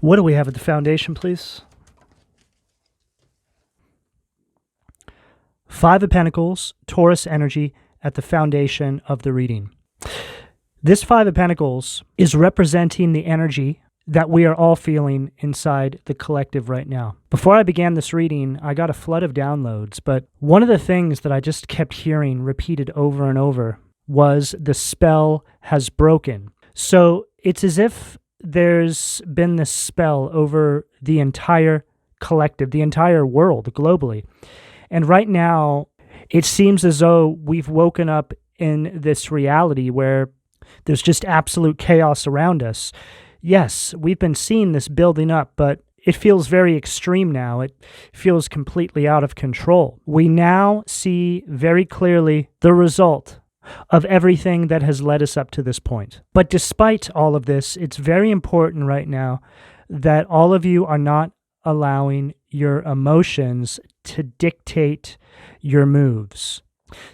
What do we have at the foundation, please? Five of Pentacles, Taurus energy at the foundation of the reading. This Five of Pentacles is representing the energy that we are all feeling inside the collective right now. Before I began this reading, I got a flood of downloads, but one of the things that I just kept hearing repeated over and over was the spell has broken. So it's as if there's been this spell over the entire collective, the entire world globally. And right now, it seems as though we've woken up in this reality where there's just absolute chaos around us. Yes, we've been seeing this building up, but it feels very extreme now. It feels completely out of control. We now see very clearly the result of everything that has led us up to this point. But despite all of this, it's very important right now that all of you are not allowing your emotions to dictate your moves.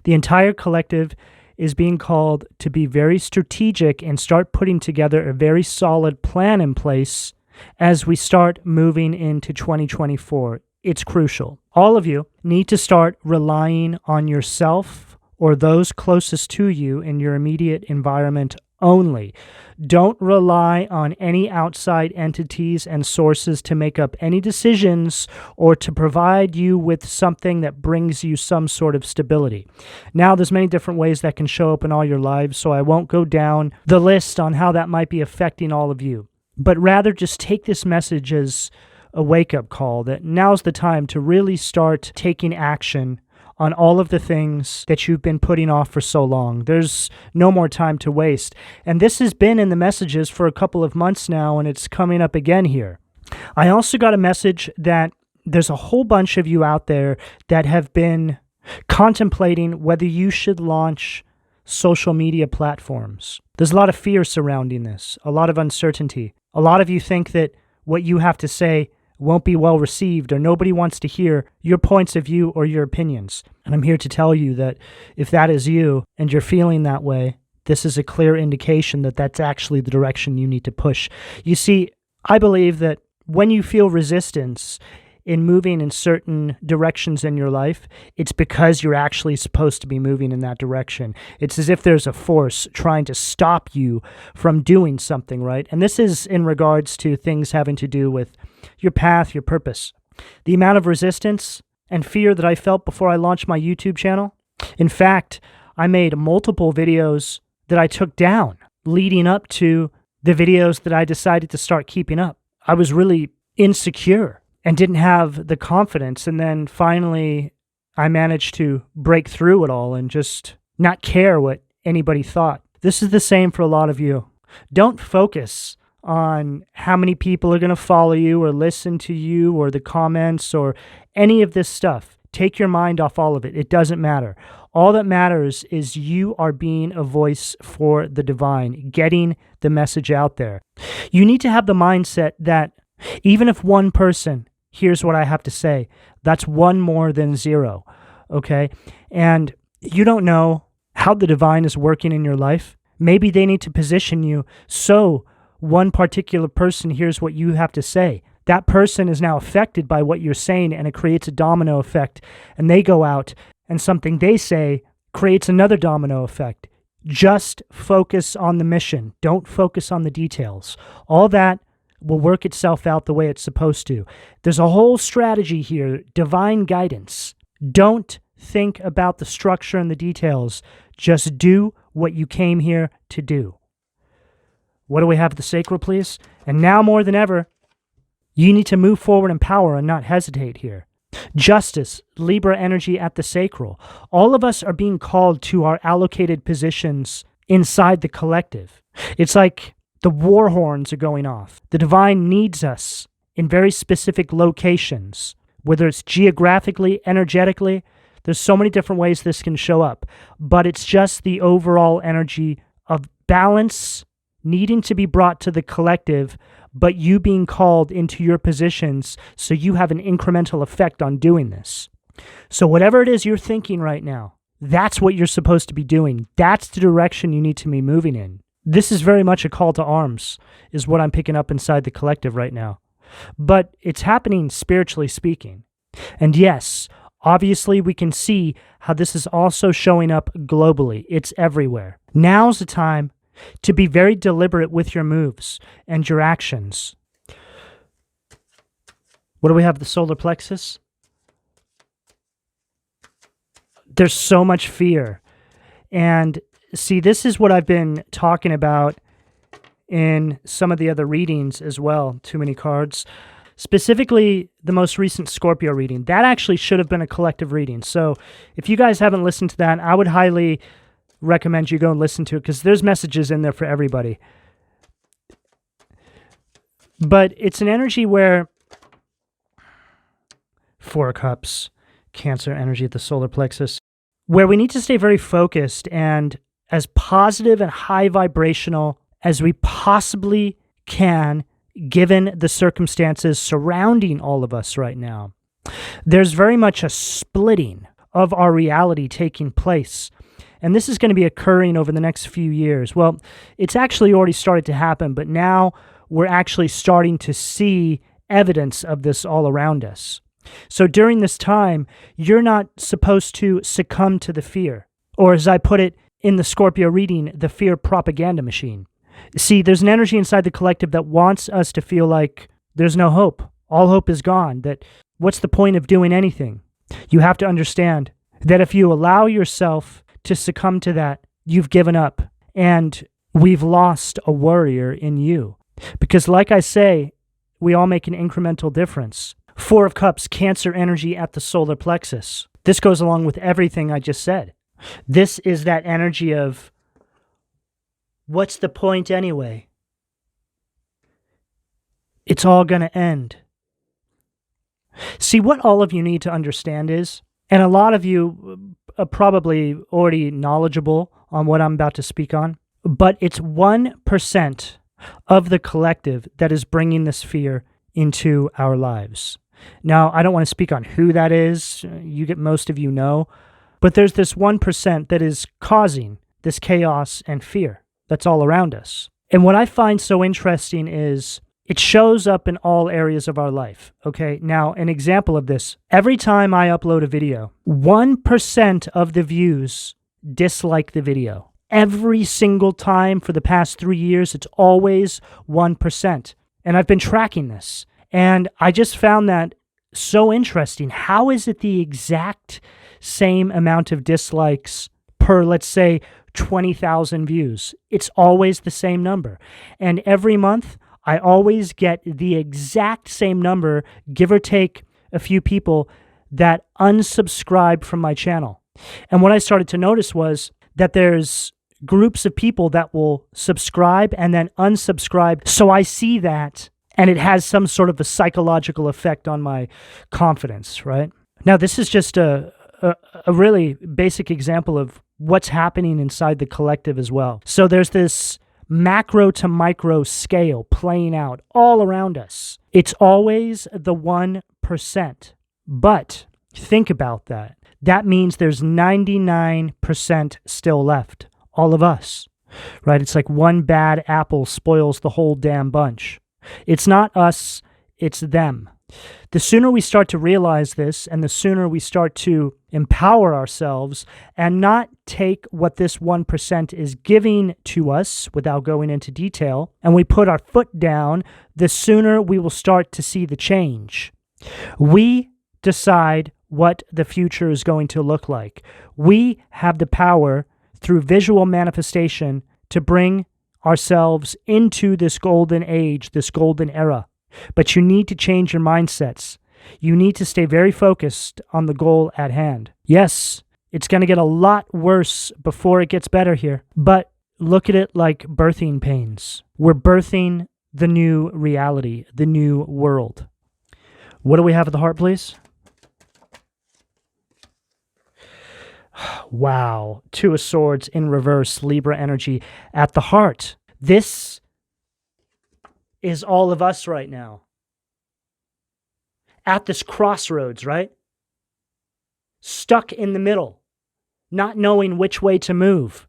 The entire collective is being called to be very strategic and start putting together a very solid plan in place as we start moving into 2024. It's crucial. All of you need to start relying on yourself or those closest to you in your immediate environment only. Don't rely on any outside entities and sources to make up any decisions or to provide you with something that brings you some sort of stability. Now, there's many different ways that can show up in all your lives, so I won't go down the list on how that might be affecting all of you, but rather just take this message as a wake-up call that now's the time to really start taking action on all of the things that you've been putting off for so long. There's no more time to waste. And this has been in the messages for a couple of months now, and it's coming up again here. I also got a message that there's a whole bunch of you out there that have been contemplating whether you should launch social media platforms. There's a lot of fear surrounding this, a lot of uncertainty. A lot of you think that what you have to say won't be well received, or nobody wants to hear your points of view or your opinions. And I'm here to tell you that if that is you and you're feeling that way, this is a clear indication that that's actually the direction you need to push. You see, I believe that when you feel resistance in moving in certain directions in your life, it's because you're actually supposed to be moving in that direction. It's as if there's a force trying to stop you from doing something, right? And this is in regards to things having to do with your path, your purpose. The amount of resistance and fear that I felt before I launched my YouTube channel. In fact, I made multiple videos that I took down leading up to the videos that I decided to start keeping up. I was really insecure and didn't have the confidence. And then finally, I managed to break through it all and just not care what anybody thought. This is the same for a lot of you. Don't focus on how many people are going to follow you or listen to you or the comments or any of this stuff. Take your mind off all of it. It doesn't matter. All that matters is you are being a voice for the divine, getting the message out there. You need to have the mindset that even if one person here's what I have to say, that's one more than zero, okay? And you don't know how the divine is working in your life. Maybe they need to position you so one particular person hears what you have to say. That person is now affected by what you're saying, and it creates a domino effect. And they go out, and something they say creates another domino effect. Just focus on the mission. Don't focus on the details. All that will work itself out the way it's supposed to. There's a whole strategy here, divine guidance. Don't think about the structure and the details. Just do what you came here to do. What do we have at the sacral, please? And now more than ever, you need to move forward in power and not hesitate here. Justice, Libra energy at the sacral. All of us are being called to our allocated positions inside the collective. It's like the war horns are going off. The divine needs us in very specific locations, whether it's geographically, energetically. There's so many different ways this can show up, but it's just the overall energy of balance needing to be brought to the collective, but you being called into your positions so you have an incremental effect on doing this. So whatever it is you're thinking right now, that's what you're supposed to be doing. That's the direction you need to be moving in. This is very much a call to arms, is what I'm picking up inside the collective right now. But it's happening spiritually speaking. And yes, obviously we can see how this is also showing up globally. It's everywhere. Now's the time to be very deliberate with your moves and your actions. What do we have? The solar plexus? There's so much fear. And see, this is what I've been talking about in some of the other readings as well. Too many cards. Specifically, the most recent Scorpio reading. That actually should have been a collective reading. So if you guys haven't listened to that, I would highly recommend you go and listen to it, because there's messages in there for everybody. But it's an energy where Four of Cups, Cancer energy at the solar plexus, where we need to stay very focused and as positive and high vibrational as we possibly can, given the circumstances surrounding all of us right now. There's very much a splitting of our reality taking place. And this is going to be occurring over the next few years. Well, it's actually already started to happen, but now we're actually starting to see evidence of this all around us. So during this time, you're not supposed to succumb to the fear, or as I put it in the Scorpio reading, the fear propaganda machine. See, there's an energy inside the collective that wants us to feel like there's no hope. All hope is gone. That what's the point of doing anything? You have to understand that if you allow yourself to succumb to that, you've given up, and we've lost a warrior in you. Because like I say, we all make an incremental difference. Four of Cups, Cancer energy at the solar plexus. This goes along with everything I just said. This is that energy of, what's the point anyway? It's all going to end. See, what all of you need to understand is, and a lot of you are probably already knowledgeable on what I'm about to speak on, but it's 1% of the collective that is bringing this fear into our lives. Now, I don't want to speak on who that is. Most of you know. But there's this 1% that is causing this chaos and fear that's all around us. And what I find so interesting is it shows up in all areas of our life. Okay, now an example of this. Every time I upload a video, 1% of the views dislike the video. Every single time for the past 3 years, it's always 1%. And I've been tracking this. And I just found that so interesting. How is it the exact same amount of dislikes per, let's say, 20,000 views? It's always the same number. And every month, I always get the exact same number, give or take a few people, that unsubscribe from my channel. And what I started to notice was that there's groups of people that will subscribe and then unsubscribe. So I see that, and it has some sort of a psychological effect on my confidence, right? Now, this is just a really basic example of what's happening inside the collective as well. So there's this macro to micro scale playing out all around us. It's always the 1%. But think about that. That means there's 99% still left. All of us, right? It's like one bad apple spoils the whole damn bunch. It's not us, it's them. The sooner we start to realize this, and the sooner we start to empower ourselves and not take what this 1% is giving to us without going into detail, and we put our foot down, the sooner we will start to see the change. We decide what the future is going to look like. We have the power through visual manifestation to bring ourselves into this golden age, this golden era. But you need to change your mindsets. You need to stay very focused on the goal at hand. Yes, it's going to get a lot worse before it gets better here, but look at it like birthing pains. We're birthing the new reality, the new world. What do we have at the heart, please? Wow. Two of Swords in reverse, Libra energy at the heart. This is all of us right now. At this crossroads, right? Stuck in the middle, not knowing which way to move.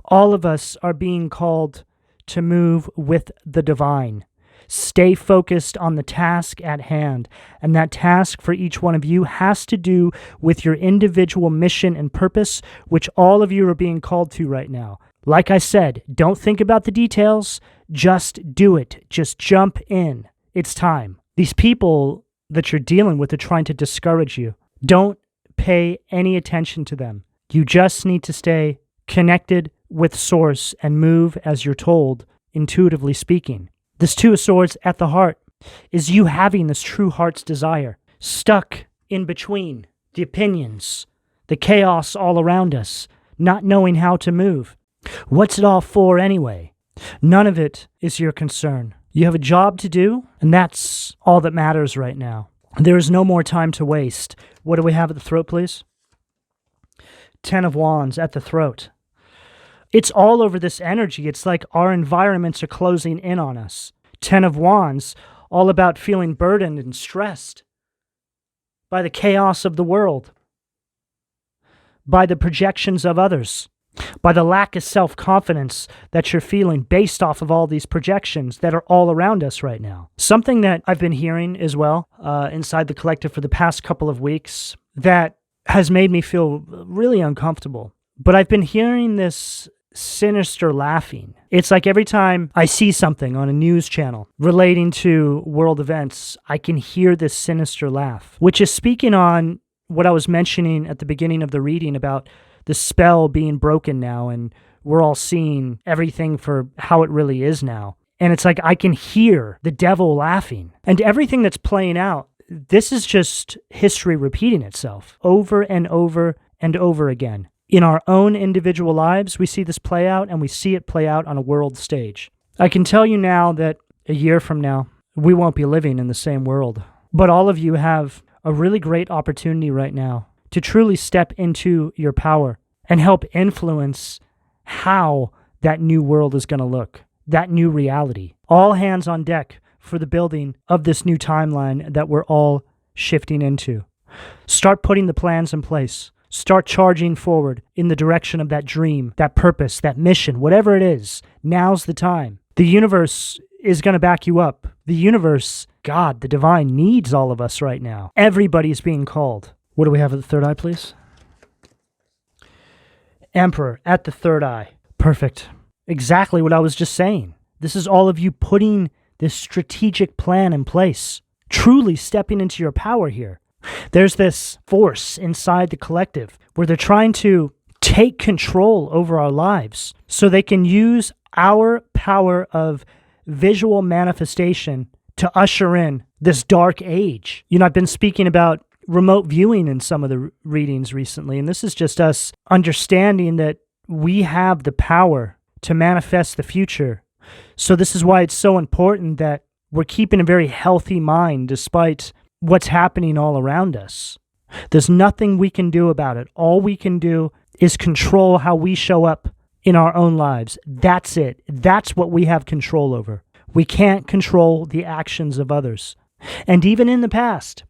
All of us are being called to move with the divine. Stay focused on the task at hand, and that task for each one of you has to do with your individual mission and purpose, which all of you are being called to right now. Like I said, don't think about the details, just do it. Just jump in. It's time. These people that you're dealing with are trying to discourage you. Don't pay any attention to them. You just need to stay connected with Source and move as you're told, intuitively speaking. This Two of Swords at the heart is you having this true heart's desire, stuck in between the opinions, the chaos all around us, not knowing how to move. What's it all for anyway? None of it is your concern. You have a job to do, and that's all that matters right now. There is no more time to waste. What do we have at the throat, please? 10 of Wands at the throat. It's all over this energy. It's like our environments are closing in on us. 10 of Wands, all about feeling burdened and stressed by the chaos of the world, by the projections of others, by the lack of self-confidence that you're feeling based off of all these projections that are all around us right now. Something that I've been hearing as well inside the collective for the past couple of weeks that has made me feel really uncomfortable. But I've been hearing this sinister laughing. It's like every time I see something on a news channel relating to world events, I can hear this sinister laugh, which is speaking on what I was mentioning at the beginning of the reading about the spell being broken now, and we're all seeing everything for how it really is now. And it's like I can hear the devil laughing. And everything that's playing out, this is just history repeating itself over and over and over again. In our own individual lives, we see this play out, and we see it play out on a world stage. I can tell you now that a year from now, we won't be living in the same world. But all of you have a really great opportunity right now to truly step into your power and help influence how that new world is going to look, that new reality. All hands on deck for the building of this new timeline that we're all shifting into. Start putting the plans in place. Start charging forward in the direction of that dream, that purpose, that mission, whatever it is. Now's the time. The universe is going to back you up. The universe, God, the divine, needs all of us right now. Everybody's being called. What do we have at the third eye, please? Emperor at the third eye. Perfect. Exactly what I was just saying. This is all of you putting this strategic plan in place. Truly stepping into your power here. There's this force inside the collective where they're trying to take control over our lives so they can use our power of visual manifestation to usher in this dark age. You know, I've been speaking about remote viewing in some of the readings recently, and this is just us understanding that we have the power to manifest the future. So this is why it's so important that we're keeping a very healthy mind despite what's happening all around us. There's nothing we can do about it. All we can do is control how we show up in our own lives. That's it. That's what we have control over. We can't control the actions of others. And even in the past,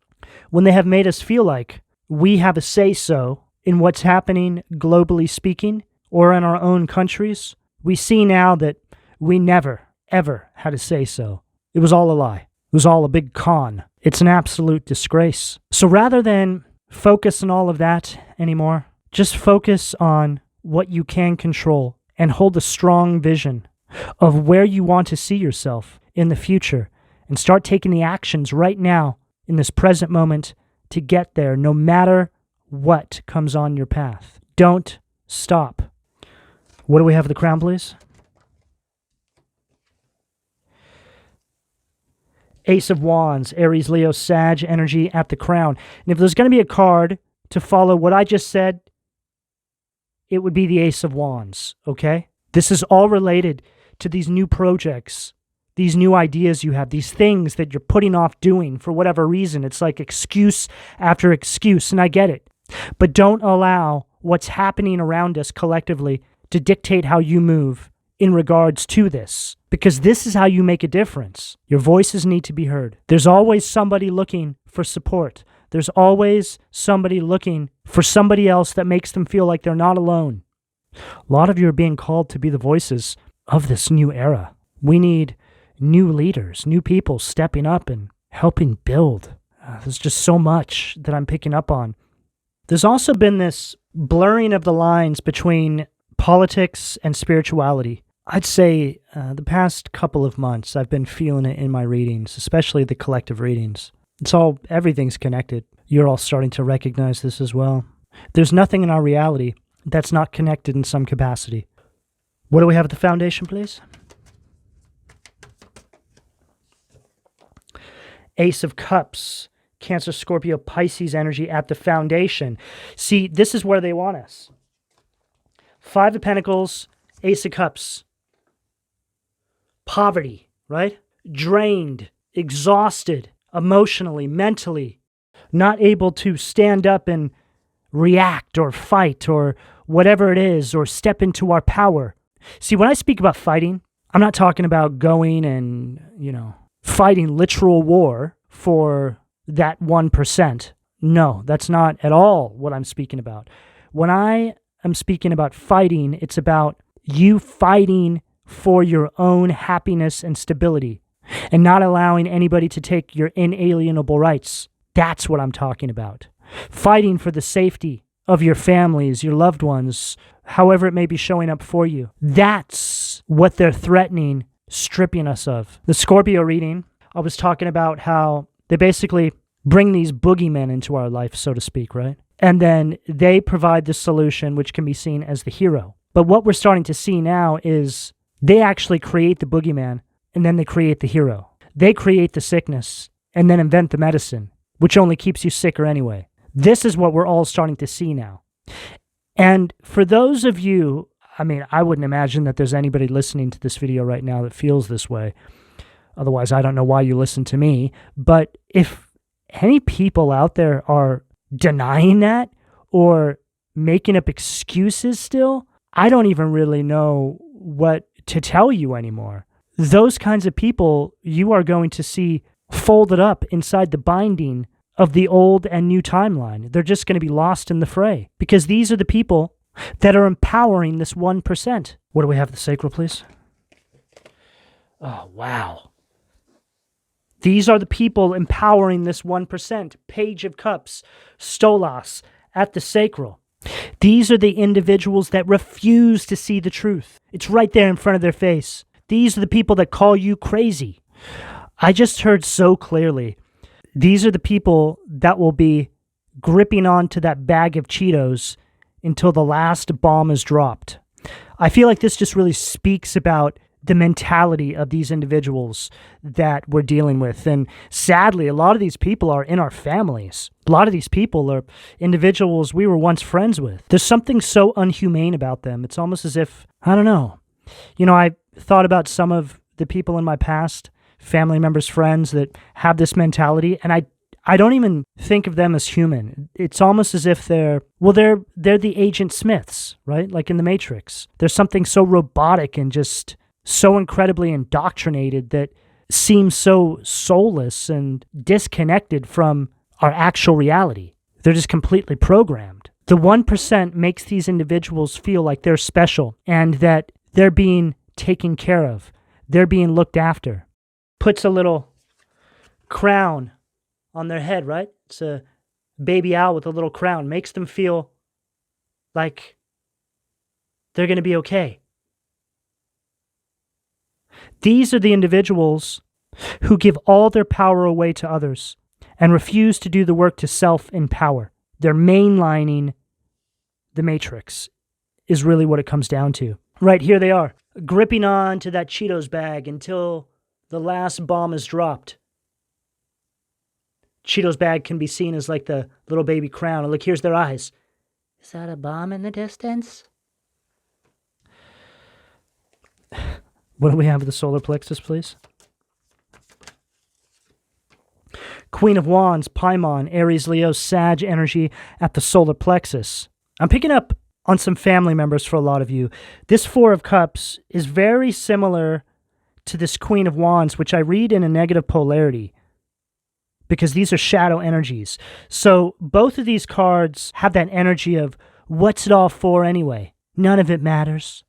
when they have made us feel like we have a say-so in what's happening globally speaking or in our own countries, we see now that we never, ever had a say-so. It was all a lie. It was all a big con. It's an absolute disgrace. So rather than focus on all of that anymore, just focus on what you can control and hold a strong vision of where you want to see yourself in the future and start taking the actions right now in this present moment to get there, no matter what comes on your path. Don't stop. What do we have at the crown, please? Ace of Wands, Aries, Leo, Sag energy at the crown. And if there's going to be a card to follow what I just said, it would be the Ace of Wands, okay? This is all related to these new projects, these new ideas you have, these things that you're putting off doing for whatever reason. It's like excuse after excuse, and I get it. But don't allow what's happening around us collectively to dictate how you move in regards to this, because this is how you make a difference. Your voices need to be heard. There's always somebody looking for support. There's always somebody looking for somebody else that makes them feel like they're not alone. A lot of you are being called to be the voices of this new era. We need new leaders, new people stepping up and helping build. There's just so much that I'm picking up on. There's also been this blurring of the lines between politics and spirituality. I'd say the past couple of months, I've been feeling it in my readings, especially the collective readings. Everything's connected. You're all starting to recognize this as well. There's nothing in our reality that's not connected in some capacity. What do we have at the foundation, please? Ace of Cups, Cancer, Scorpio, Pisces energy at the foundation. See, this is where they want us. Five of Pentacles, Ace of Cups. Poverty, right? Drained, exhausted, emotionally, mentally, not able to stand up and react or fight or whatever it is, or step into our power. See, when I speak about fighting, I'm not talking about going and, fighting literal war for that 1%. No, that's not at all what I'm speaking about. When I am speaking about fighting, it's about you fighting for your own happiness and stability and not allowing anybody to take your inalienable rights. That's what I'm talking about. Fighting for the safety of your families, your loved ones, however it may be showing up for you. That's what they're threatening, stripping us of. The Scorpio reading, I was talking about how they basically bring these boogeymen into our life, so to speak, right? And then they provide the solution, which can be seen as the hero. But what we're starting to see now is they actually create the boogeyman, and then they create the hero. They create the sickness, and then invent the medicine, which only keeps you sicker anyway. This is what we're all starting to see now. And for those of you, I wouldn't imagine that there's anybody listening to this video right now that feels this way. Otherwise, I don't know why you listen to me. But if any people out there are denying that or making up excuses still, I don't even really know what to tell you anymore. Those kinds of people you are going to see folded up inside the binding of the old and new timeline. They're just going to be lost in the fray because these are the people that are empowering this 1%. What do we have at the sacral, please? Oh, wow. These are the people empowering this 1%. Page of Cups, Stolas, at the sacral. These are the individuals that refuse to see the truth. It's right there in front of their face. These are the people that call you crazy. I just heard so clearly. These are the people that will be gripping onto that bag of Cheetos until the last bomb is dropped. I feel like this just really speaks about the mentality of these individuals that we're dealing with. And sadly, a lot of these people are in our families. A lot of these people are individuals we were once friends with. There's something so unhumane about them. It's almost as if, I don't know. I thought about some of the people in my past, family members, friends that have this mentality, and I don't even think of them as human. It's almost as if they're the Agent Smiths, right? Like in the Matrix. There's something so robotic and just so incredibly indoctrinated that seems so soulless and disconnected from our actual reality. They're just completely programmed. The 1% makes these individuals feel like they're special and that they're being taken care of. They're being looked after. Puts a little crown on their head, right? It's a baby owl with a little crown. Makes them feel like they're going to be okay. These are the individuals who give all their power away to others and refuse to do the work to self-empower. They're mainlining the Matrix is really what it comes down to. Right here they are, gripping on to that Cheetos bag until the last bomb is dropped. Cheetos bag can be seen as like the little baby crown. And look, here's their eyes. Is that a bomb in the distance? What do we have with the solar plexus, please? Queen of Wands, Paimon, Aries, Leo, Sag energy at the solar plexus. I'm picking up on some family members for a lot of you. This Four of Cups is very similar to this Queen of Wands, which I read in a negative polarity because these are shadow energies. So both of these cards have that energy of what's it all for anyway? None of it matters.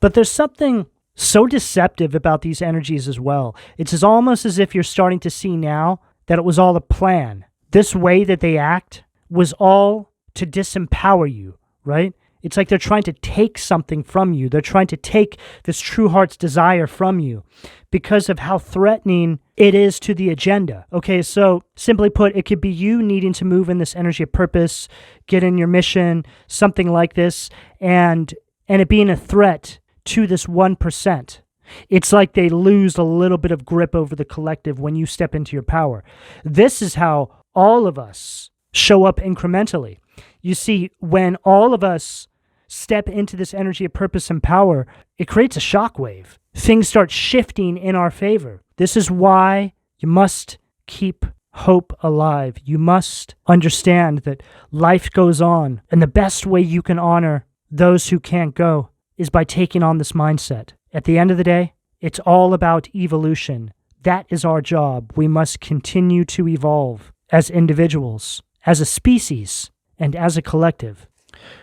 But there's something so deceptive about these energies as well. It's almost as if you're starting to see now that it was all a plan. This way that they act was all to disempower you, right? It's like they're trying to take something from you. They're trying to take this true heart's desire from you because of how threatening it is to the agenda. Okay, so simply put, it could be you needing to move in this energy of purpose, get in your mission, something like this, and it being a threat to this 1%. It's like they lose a little bit of grip over the collective when you step into your power. This is how all of us show up incrementally. You see, when all of us step into this energy of purpose and power, it creates a shockwave. Things start shifting in our favor. This is why you must keep hope alive. You must understand that life goes on, and the best way you can honor those who can't go is by taking on this mindset. At the end of the day, it's all about evolution. That is our job. We must continue to evolve as individuals, as a species, and as a collective.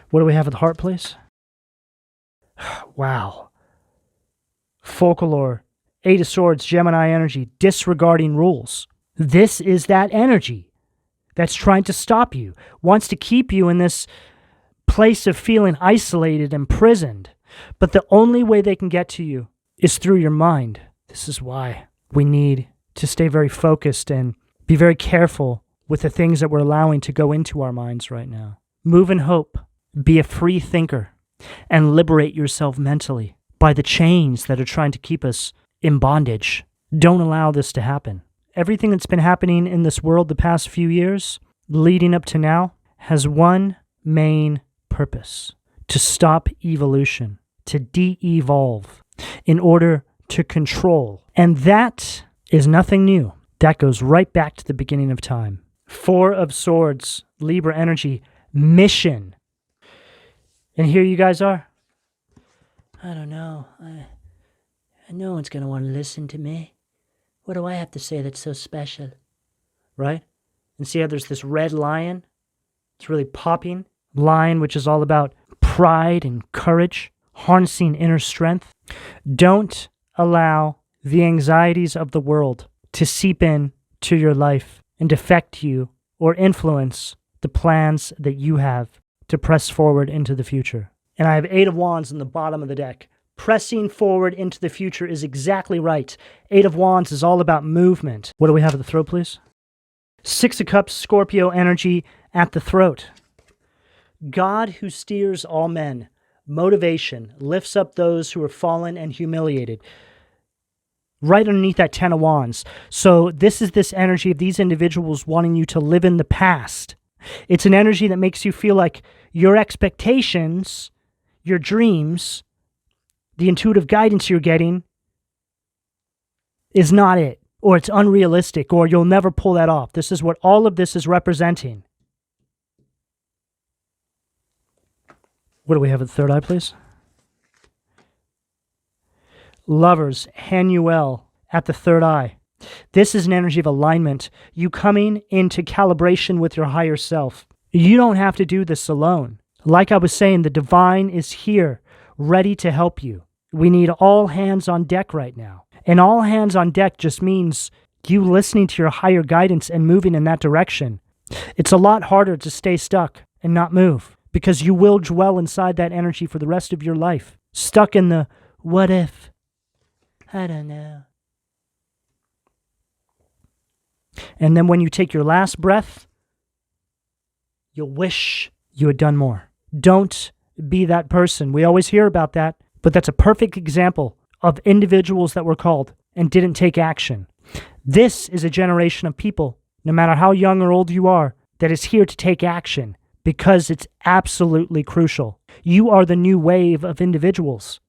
What do we have at the heart, please? Wow. Folklore, Eight of Swords, Gemini energy, disregarding rules. This is that energy that's trying to stop you, wants to keep you in this place of feeling isolated, imprisoned. But the only way they can get to you is through your mind. This is why we need to stay very focused and be very careful with the things that we're allowing to go into our minds right now. Move in hope. Be a free thinker and liberate yourself mentally by the chains that are trying to keep us in bondage. Don't allow this to happen. Everything that's been happening in this world the past few years, leading up to now, has one main purpose: to stop evolution, to de-evolve in order to control. And that is nothing new. That goes right back to the beginning of time. Four of Swords, Libra energy, mission. And here you guys are. I don't know. No one's going to want to listen to me. What do I have to say that's so special? Right? And see how there's this red lion? It's really popping. Lion, which is all about pride and courage, harnessing inner strength. Don't allow the anxieties of the world to seep in to your life and affect you or influence the plans that you have to press forward into the future. And I have Eight of Wands in the bottom of the deck. Pressing forward into the future is exactly right. Eight of Wands is all about movement. What do we have at the throat, please? Six of Cups, Scorpio energy at the throat. God who steers all men. Motivation lifts up those who are fallen and humiliated. Right underneath that Ten of Wands. So this is this energy of these individuals wanting you to live in the past. It's an energy that makes you feel like your expectations, your dreams, the intuitive guidance you're getting is not it, or it's unrealistic, or you'll never pull that off. This is what all of this is representing. What do we have at the third eye, please? Lovers, Hanuel at the third eye. This is an energy of alignment. You coming into calibration with your higher self. You don't have to do this alone. Like I was saying, the divine is here, ready to help you. We need all hands on deck right now. And all hands on deck just means you listening to your higher guidance and moving in that direction. It's a lot harder to stay stuck and not move, because you will dwell inside that energy for the rest of your life. Stuck in the what if? I don't know. And then when you take your last breath, you'll wish you had done more. Don't be that person. We always hear about that, but that's a perfect example of individuals that were called and didn't take action. This is a generation of people, no matter how young or old you are, that is here to take action because it's absolutely crucial. You are the new wave of individuals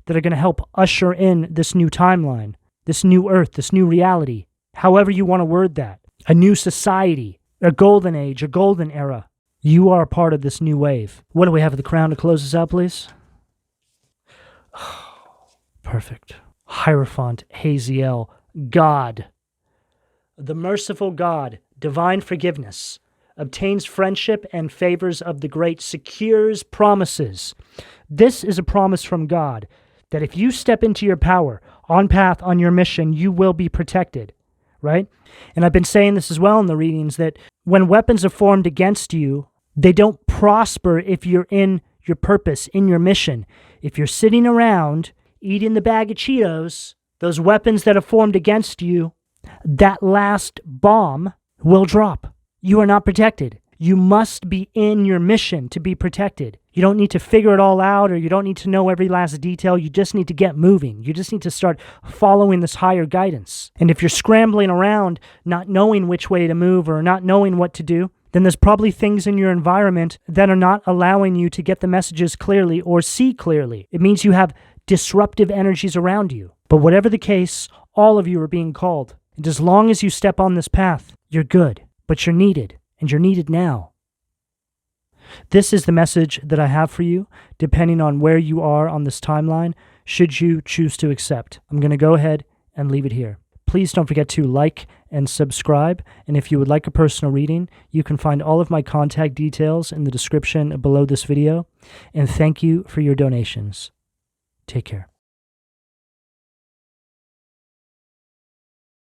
that are going to help usher in this new timeline, this new earth, this new reality, however you want to word that, a new society, a golden age, a golden era. You are a part of this new wave. What do we have at the crown to close us out, please? Perfect. Hierophant, Haziel, God. The merciful God, divine forgiveness, obtains friendship and favors of the great, secures promises. This is a promise from God that if you step into your power, on path, on your mission, you will be protected, right? And I've been saying this as well in the readings, that when weapons are formed against you, they don't prosper if you're in your purpose, in your mission. If you're sitting around eating the bag of Cheetos, those weapons that are formed against you, that last bomb will drop. You are not protected. You must be in your mission to be protected. You don't need to figure it all out, or you don't need to know every last detail. You just need to get moving. You just need to start following this higher guidance. And if you're scrambling around, not knowing which way to move or not knowing what to do, then there's probably things in your environment that are not allowing you to get the messages clearly or see clearly. It means you have disruptive energies around you. But whatever the case, all of you are being called. And as long as you step on this path, you're good. But you're needed, and you're needed now. This is the message that I have for you, depending on where you are on this timeline, should you choose to accept. I'm going to go ahead and leave it here. Please don't forget to like and subscribe, and if you would like a personal reading, you can find all of my contact details in the description below this video, and thank you for your donations. Take care.